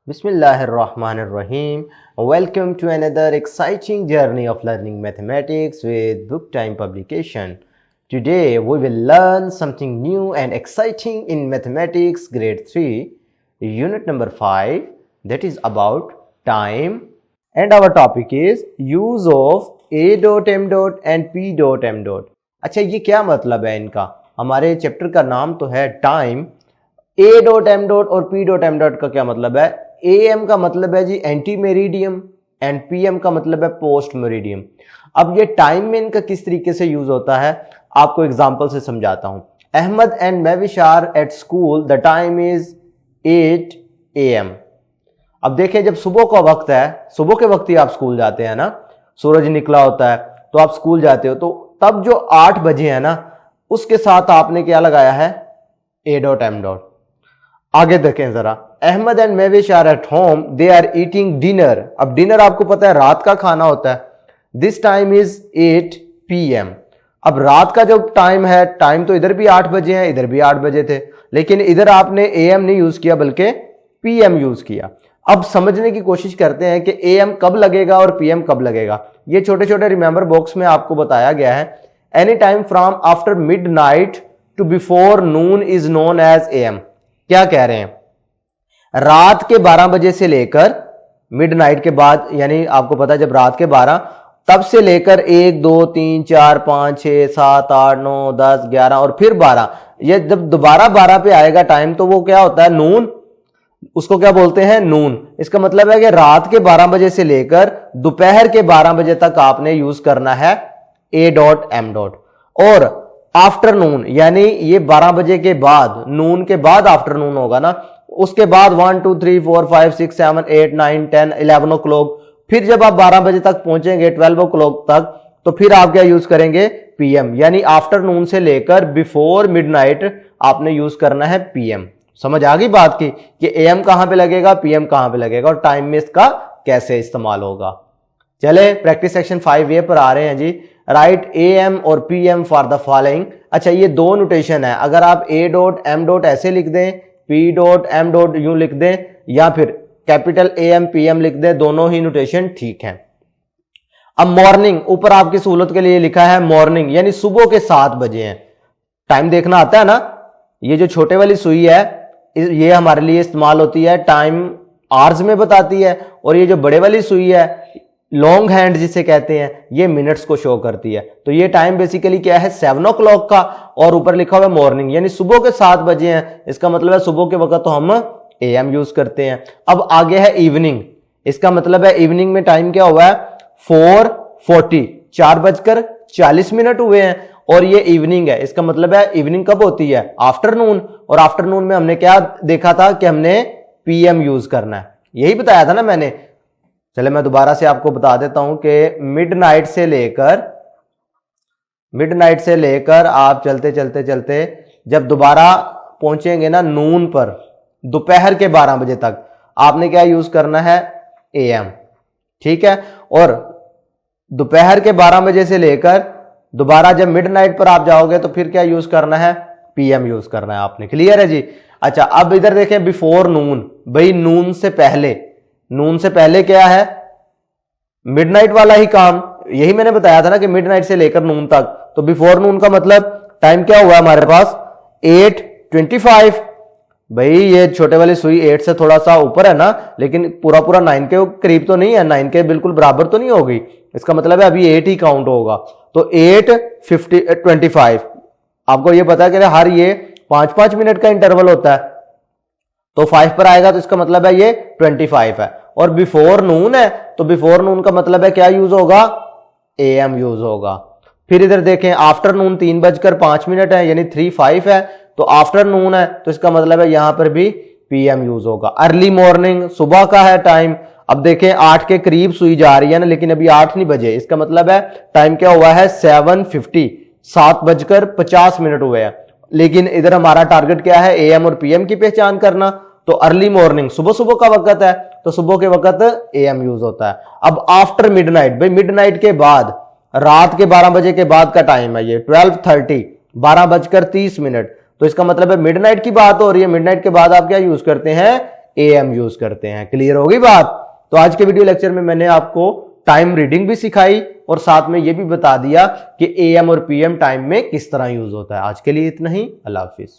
Bismillahirrahmanirrahim. Welcome to another exciting journey of learning mathematics with Book Time publication. Today we will learn something new and exciting in mathematics grade 3, unit number 5, that is about time, and our topic is use of a dot m dot and p dot m dot. अच्छा, ये क्या मतलब है इनका? हमारे chapter का नाम तो है time. A dot M dot और पी डॉट एम डॉट का क्या मतलब है? ए एम का मतलब है जी ante meridiem and P M का मतलब है पोस्ट मेरिडियम. अब ये टाइम में इनका किस तरीके से यूज होता है आपको एग्जांपल से समझाता हूं. Ahmad and Mahvish are at school, the time is 8 AM. अब देखें, जब सुबह का वक्त है, सुबह के वक्त ही आप स्कूल जाते हैं ना, सूरज निकला होता है तो आप स्कूल जाते हो, तो तब जो 8 बजे है ना, उसके साथ आपने क्या लगाया है? A dot M dot. आगे देखें जरा. Ahmad and Mahvish are at home, they are eating dinner. अब डिनर आपको पता है रात का खाना होता है. This time is 8 PM. अब रात का जो टाइम है, टाइम तो इधर भी 8 बजे है, इधर भी 8 बजे थे, लेकिन इधर आपने AM नहीं यूज किया बल्कि PM यूज किया. अब समझने की कोशिश करते हैं कि AM कब लगेगा और PM कब लगेगा. ये छोटे छोटे रिमेंबर बॉक्स में आपको बताया गया है. Any time from after midnight to before noon is known as AM. क्या कह रहे हैं? रात के 12 बजे से लेकर मिडनाइट के बाद, यानी आपको पता है जब रात के 12 तब से लेकर 1 2 3 4 5 6 7 8 9 10 11 और फिर 12, ये जब दोबारा 12 पे आएगा टाइम तो वो क्या होता है? नून. उसको क्या बोलते हैं? नून. इसका मतलब है कि रात के 12 बजे से लेकर दोपहर के 12 बजे तक आपने यूज करना है ए डॉट एम डॉट. और आफ्टरनून, यानी ये 12 बजे के बाद, नून के बाद आफ्टरनून होगा ना, उसके बाद 1 2 3 4 5 6 7 8 9 10 11 ओ क्लॉक. फिर जब आप 12 बजे तक पहुंचेंगे 12 ओ क्लॉक तक, तो फिर आप क्या यूज करेंगे? PM. यानी आफ्टरनून से लेकर बिफोर मिडनाइट आपने यूज करना है PM. समझ आ गई बात की कि AM कहां पे लगेगा, PM कहां पे लगेगा और टाइम में इसका कैसे इस्तेमाल होगा. चले प्रैक्टिस सेक्शन 5A पर आ रहे हैं जी. राइट AM और PM फॉर द फॉलोइंग. अच्छा, ये दो नोटेशन है. अगर आप A डॉट M डॉट ऐसे लिख दें, P डॉट M डॉट यूं लिख दें, या फिर कैपिटल AM PM लिख दें, दोनों ही नोटेशन ठीक है. अब मॉर्निंग, ऊपर आपकी सहूलत के लिए लिखा है मॉर्निंग, यानी सुबह के 7 बजे हैं. टाइम देखना आता है ना. ये जो छोटे वाली सुई है ये हमारे लिए इस्तेमाल होती है टाइम आवर्स में बताती है, और ये जो बड़े वाली सुई है लॉन्ग हैंड जिसे कहते हैं, ये मिनट्स को शो करती है. तो ये टाइम बेसिकली क्या है? 7 ओ क्लॉक का, और ऊपर लिखा हुआ है मॉर्निंग, यानी सुबह के 7 बजे हैं. इसका मतलब है सुबह के वक्त तो हम AM यूज करते हैं. अब आगे है इवनिंग. इसका मतलब है इवनिंग में टाइम क्या हुआ है? 4:40, 4:40 हुए हैं, और ये इवनिंग है. इसका मतलब है इवनिंग कब होती है? आफ्टरनून. और आफ्टरनून में हमने क्या देखा था कि हमने PM यूज करना है. यही बताया था ना मैंने. चले मैं दोबारा से आपको बता देता हूं कि मिडनाइट से लेकर आप चलते चलते चलते जब दोबारा पहुंचेंगे ना नून पर, दोपहर के 12 बजे तक आपने क्या यूज करना है? AM. ठीक है. और दोपहर के 12 बजे से लेकर दोबारा जब मिडनाइट पर आप जाओगे तो फिर क्या यूज करना है? PM यूज करना है आपने. क्लियर है जी. अच्छा, अब इधर देखें बिफोर नून. भाई नून से पहले क्या है? मिडनाइट वाला ही काम. यही मैंने बताया था ना कि मिडनाइट से लेकर नून तक. तो बिफोर नून का मतलब टाइम क्या हुआ हमारे पास? 8:25. भाई ये छोटे वाली सुई 8 से थोड़ा सा ऊपर है ना, लेकिन पूरा 9 के करीब तो नहीं है, 9 के बिल्कुल बराबर तो नहीं होगी. इसका मतलब है अभी 8 ही काउंट होगा. तो 8:25. आपको ये पता है कि हर ये 5-5 मिनट का इंटरवल होता है, तो 5 पर आएगा तो इसका मतलब है ये 25 है. और बिफोर नून है तो बिफोर नून का मतलब है क्या यूज होगा? AM यूज होगा. फिर इधर देखें आफ्टरनून 3:05 है, यानी 3:05 है, तो आफ्टरनून है तो इसका मतलब है यहां पर भी PM यूज होगा. अर्ली मॉर्निंग, सुबह का है टाइम. अब देखें 8 के करीब सुई जा रही है ना, लेकिन अभी 8 नहीं बजे. इसका मतलब है टाइम क्या हुआ है? 7:50, 7:50 हुए हैं. लेकिन इधर हमारा टारगेट क्या है? AM और PM की पहचान करना. तो अर्ली मॉर्निंग, सुबह का वक्त है, तो सुबह के वक्त AM यूज होता है. अब आफ्टर मिडनाइट, भाई मिडनाइट के बाद, रात के 12 बजे के बाद का टाइम है ये 12:30, 12:30. तो इसका मतलब है मिडनाइट की बात हो रही है. मिडनाइट के बाद आप क्या यूज करते हैं? AM यूज करते हैं। क्लियर होगी बात? तो आज के वीडियो लेक्चर में मैंने आपको टाइम रीडिंग भी सिखाई और साथ में ये भी बता दिया कि AM और PM टाइम में किस तरह यूज होता है। आज के लिए इतना ही। अल्लाह हाफिज।